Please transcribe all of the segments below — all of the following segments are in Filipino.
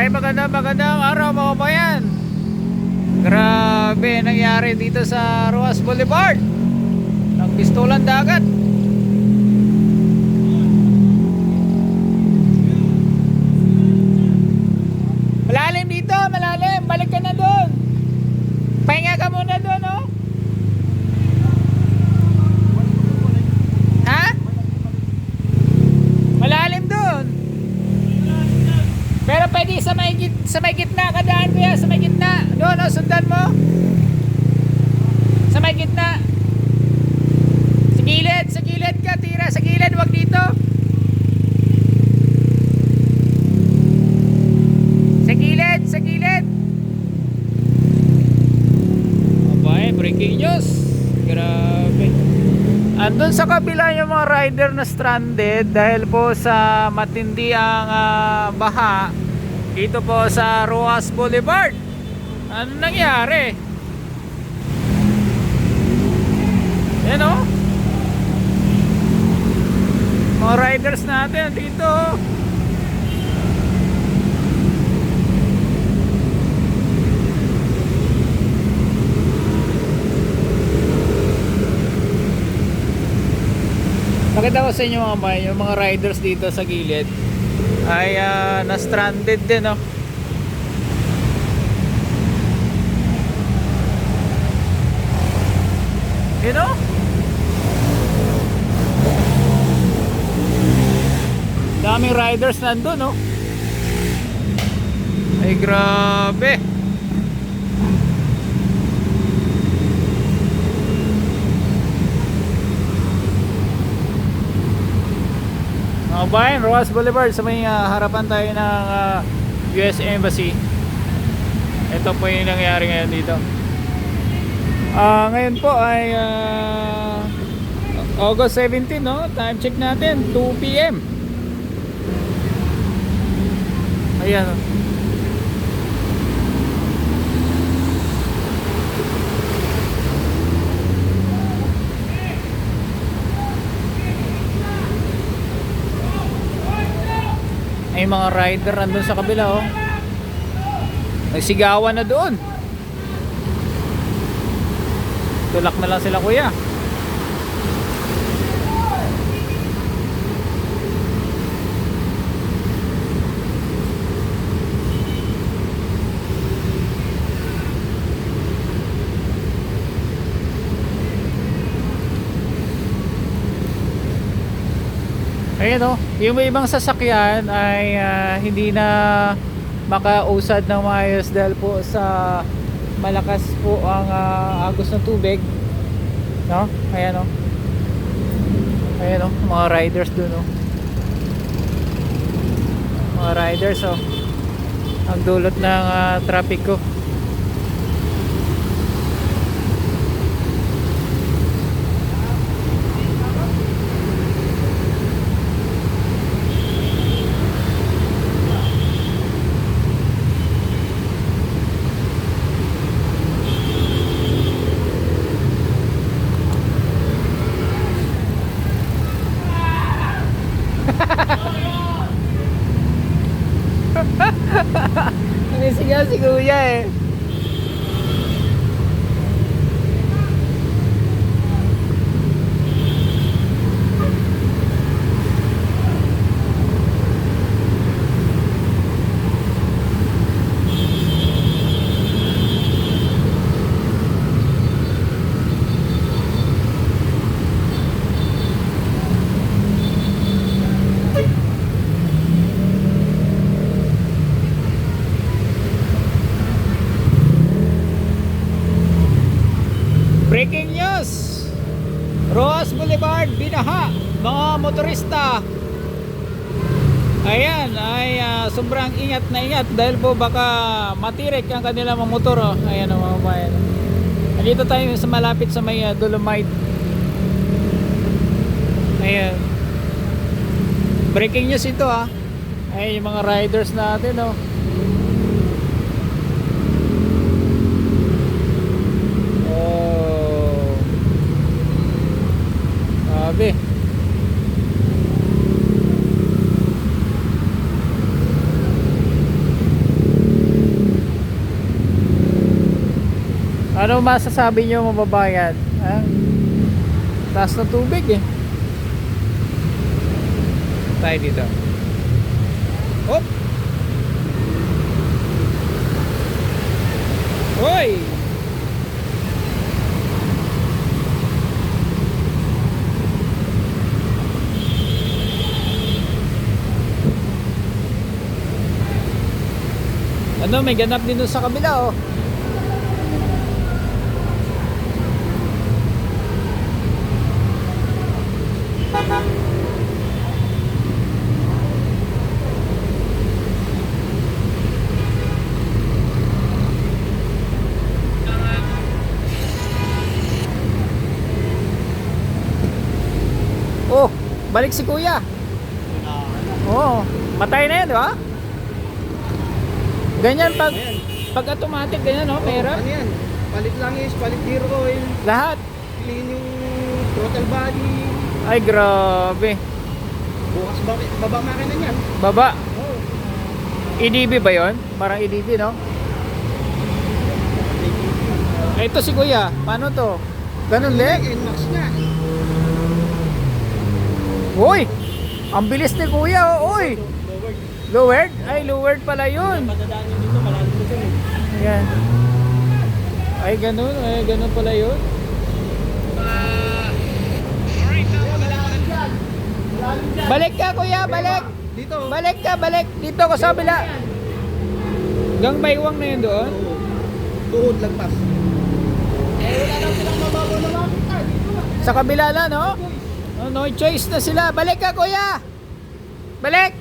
Magandang araw mga bayan. Grabe nangyari dito sa Roas Boulevard. Ang pistolan dagat. Malalim dito, malalim. Balik ka na doon. Pahinga ka muna doon, oh. Ha? Malalim doon. Pero pwede sa may gitna kadaan kuya, sa may gitna. Doon, oh, sundan mo. Sa may gitna. Sa gilid ka, tira sa gilid, wag dito. Sa gilid. Abay, breaking news. Grabe. Andun sa kabila yung mga rider na stranded dahil po sa matindi ang baha dito po sa Roas Boulevard. Ano nangyari? Yan o. Mga riders natin dito. Pakita ko sa inyo mga bay, yung mga riders dito sa gilid ay na-stranded din, no? You know? Daming riders nandun, no? Ay grabe. Bayan, Roas Boulevard sa may harapan tayo ng US Embassy. Ito po yung nangyari ngayon dito. Ngayon po ay August 17, no? Time check natin 2 PM. Ayan. Ay mga rider nandun sa kabila, oh. Nagsigawan na doon. Tulak na lang sila kuya. Ayan, oh, yung ibang sasakyan ay hindi na makausad ng maayos dahil po sa malakas po ang agos ng tubig, no? Ayan, oh. Ayan, oh, mga riders dun, oh. Mga riders, oh. Ang dulot ng traffic ko. Nanisigaw si kuya eh. Breaking news! Roas Boulevard, binaha, mga motorista. Ayan, ay sobrang ingat na ingat dahil po baka matirik ang kanilang mga motor, oh. Ayan, oh, mga bayan. Dito tayo sa malapit sa may Dolomite. Ayan. Breaking news ito, ah. Ayan yung mga riders natin, oh. Grabe. Ano masasabi nyo mga babayan? Ah, taas ng tubig eh. Tayo dito. Hop! Hoy! Ano, may ganap din doon sa kabila oh. Oh, balik si kuya. Oh, matay na yan, di ba? Ganyan pag automatic ganyan, no? Pera. Ano yan? Palit lang is, palit gear oil, Lahat. clean yung throttle body. Ay, grabe. Bukas baba makina niyan. Baba. Oo. EDB ba 'yon? Parang EDB, no? Ito si kuya. Paano to? Ganun din? NMAX nga. Uy! Ang bilis ni kuya, oh, uy! Lowered. Lowered? Ay, lowered pala yun. Padadaan nyo dito, malalim dito eh. Ayan. Ay, ganun pala yun. Balik ka kuya, balik! Dito. Balik ka, balik! Dito ko sa kabila. Gang baywang na yun doon. Oo. Tuhod lagpas. Wala na silang mababaw na makita. Dito lang. Sa kabila na, no? Oh, no choice na sila. Balik ka kuya! Balik!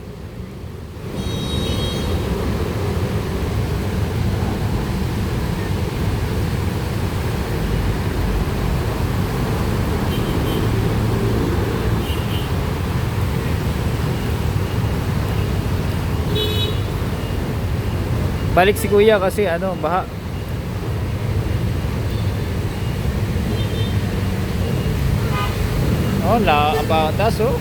Balik si kuya kasi ano, baha. Oh, la abatas oh.